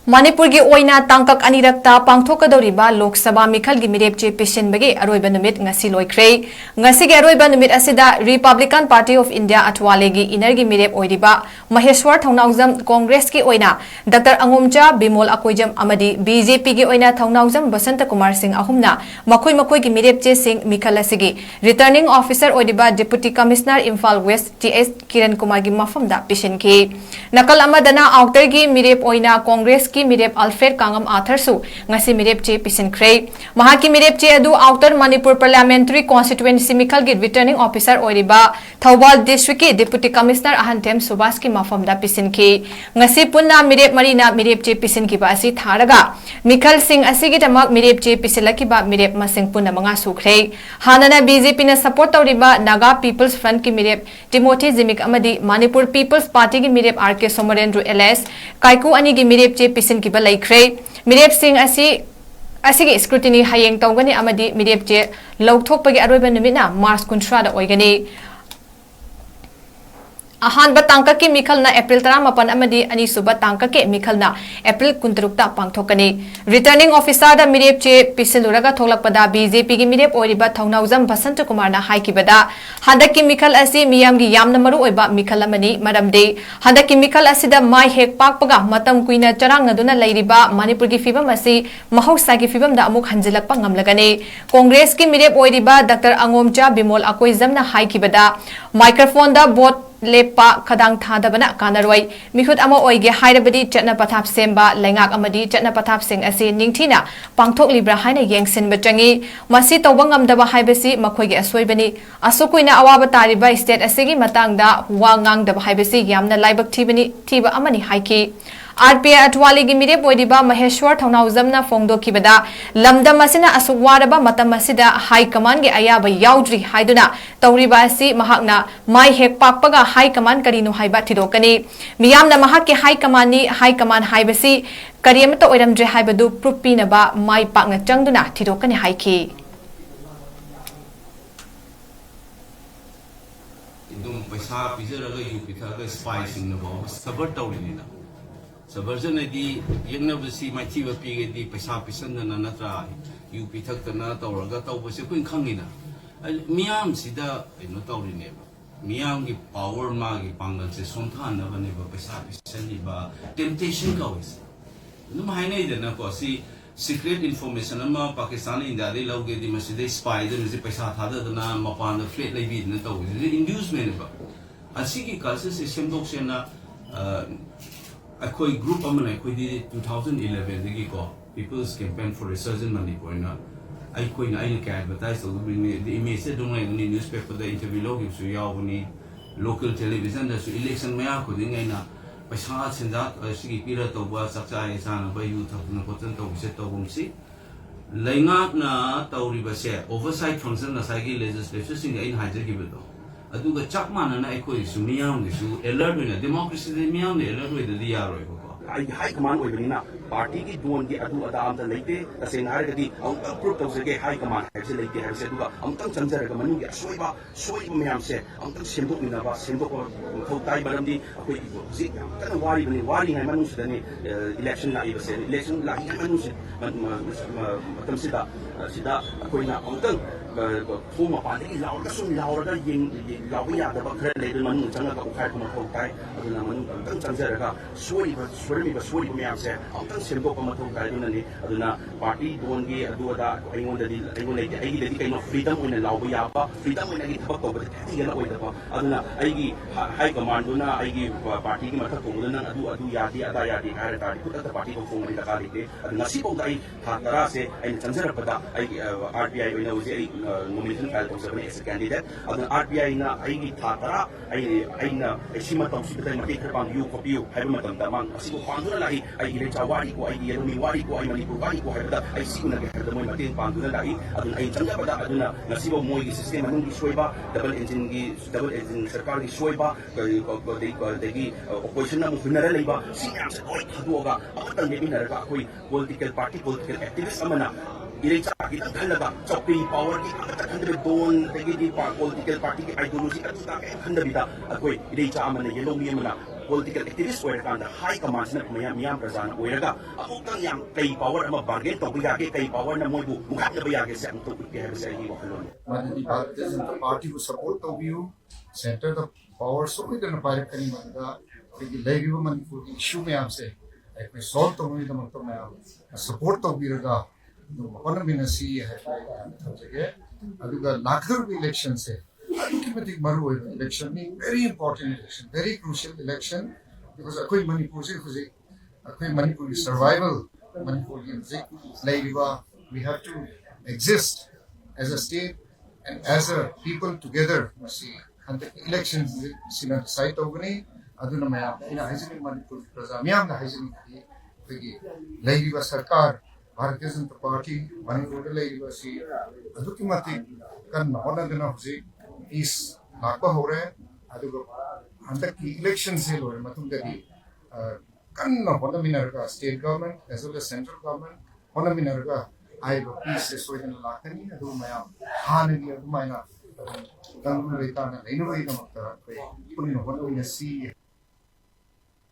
manipur gi oina tangkak anirakta pangthokadoriba lok sabha mikhal gi mirepche pisinbagi aroiba numit ngasi loikhre ngasi gi aroiba numit asida Republican Party of India atwale gi iner gi mirep oiriba Maheshwar Thongnaujam Congress gi oina Dr. 𝗟𝗛𝗡 𝗣𝗦𝗡𝗘𝗣 amadi BJP gi oina Thongnaujam Basanta Kumar Singh ahumna makoi gi mirepche sing mikhal asigi returning officer oiriba Deputy Commissioner Imphal West TS Kiran Kumar gi mafamda pisinki nakal amadana outer gi mirep oina Congress ki mirep Alfred Kangam Arthursu ngasi mirep che pisinkhre mahaki mirep che adu outer Manipur Parliamentary Constituency mikhal gi returning officer oiriba Thawbal District ki Deputy Commissioner Ahantem Subhas ki mafamda pisinki ngasi punna mirep marina mirep che pisinki ba asi tharaga mikhal singh asigi damak mirep che pisilaki ba mirep masing punna manga sukhre hanana BJP na support tawriba Naga People's Front ki mirep Timothy Zimik amadi Manipur People's Party ki mirep RK Somarendra LS Kaiku ani gi mirep che pisin ki balai khre mirep sing asigi scrutiny hayeng tawgani amadi mirep che lawthokpagi aroiba numina March 13 da oigani ahan ba tangka ki mikhal na April 18 amadi ani suba tangka ke mikhal na April 13 ta pangthokani returning officer da mirep che pisiluraga tholakpada BJP gi mirep oiriba Thongnaujam Basanta Kumar na haikibada hadaki mikhal asi miyam gi yamna maru oiba mikhal amani maramde hadaki mikhal asida mai hek pakpaga matam kuina charang aduna leiriba Manipur gi fibam asi mahausa gi fibam da amuk hanjilakpa ngamlagani Congress ki mirep oiriba Dr. 𝗟𝗛𝗡 𝗣𝗦𝗡𝗘𝗣 na haikibada microphone da bot lepa khadang thadabana kanaroi mihut ama oige hairabadi chatna pathap semba lengak amadi chatna pathap sing asi ningthina pangthok libra haina yengsin bachangi masi tawbangam daba haibasi makhoigi asoibani asukuina awaba tariba state asigi matangda wa ngang daba haibasi yamna laibak thibani thiba amani haiki RPI atwali gi mire boidiba Maheshwar Thongnaujam na fongdo kibada lamdam asina asugwaraba matam asida high command gi ayaba yaudri haiduna tawriba asi mahakna mai hek pakpaga high command karinu haiba thidokani miyamna mahak ki high command haibasi kariyamta oiramdre haibadu prupina ba mai pakna changduna thidokani haiki indum paisa pizaraga yu pithaga spicing na ba sabar tawrinina Subversion di yang na basi machi ba pige di paisa pisan na natra yu pithak na tawraga tawbase kuin khangina miyam sida no tawrine ba miyam gi power ma gi pangal se sonthan na bane ba paisa pisan ni ba temptation ka wis no mai nei de na ko si secret information ama Pakistan India de log di masjid spy de se paisa thada na mapan da flat lai bi na taw inducement ba asigi culture system dok se na a group amana koi di 2011 digi ko People's Campaign for Research in Manipur na ai koi na ai ka advertise to bring the image se dong ni newspaper da interview log su yaw ni local television da su election maya ko ding ai na paisa chinda sigi pira to ba sakcha ai sa na ba yu thap na ko tan to se to bum si laingak na tawri ba se oversight function na sai gi legislation sing ai hajer gi bedo aduga chakmana na ekoi su miyam gi su alert na democracy de miyam ne alert de dia roi ko ai high command oi bani na party ki don gi adu ada am ta leite ase na har gadi approve to se ge high command hai se leite har se duga am tang chanjara ga manu gi soi miyam se am tang sendok ni na ba sendok ko tai baram di akoi ji kana wari ngai manu se ni election la i se election la i manu se matam sida akoi na am tang ko ma pa ni laur ka sun laur da yin laur ya da ba khre le de manu changa ka ukhai ko ma ko tai aduna manu tang chanjara ga soi mi miyam se am tang sendok ko ma ko tai ni aduna party don gi adu ada aingon da ai gi kai no freedom una laur ya ba freedom una gi thak ko ba ti ga na oi da ba aduna ai gi high command na ai gi party gi ma thak ko na adu ya di ada ya di ka ta di ta party ko phone ni da ka ri te aduna si ko dai ha tara se ai chanjara pa da ai RPI oina uji ai nomination file to sabani as a candidate adun RPI na ai gi tara ai na sima tam si dai mati khapang yu copy hai ma tam tamang asi ko pangura lai ai ile chawari ko ai yelumi wari ko ai manipur wari ko hai da ai si na ga da moi mati pangura lai adun ai changa pada aduna nasibo moi gi system anung gi soiba double engine sarkar gi soiba ko gi opposition na mu finara leiba si am se oi khaduga amatan ne binara koi political activist amana Irecha kita khalaga chopi power ki amata khandre don tegi di political party ki ideology atu ta khandre bida akoi irecha amana yellow mi amana political activist oirkanda high command na miyam prajana oiraga amutang yang kay power ama bargain tawbigage kay power na moibu mukat na bayage sa ang tukut kaya sa hi wakalon madadi Bharatiya Janata Party ko support tawbiu center the power so idana pirate kani manda ki laibiba Manipur issue miyam se ai solve tawbi da makto miyam support tawbiraga economy si hai jage aduga lakhdar election se ultimately maru election ni very important election very crucial election because akoi Manipur se akoi Manipuri survival Manipurian laibiba we have to exist as a state and as a people together see and the elections sina site ogani aduna maya ina hygienic Manipur praja miyam da hygienic ki laibiba sarkar Bharatiya Janata Party Manipur laibiba si aduki mati kan hona dena hoji is lakba ho rahe aduga handak ki election se lore matung dagi kan hona minarga state government as well as central government hona minarga ai go peace so in lakani adu maya hanagi adu maina kan reita na inu reita makta puni hona si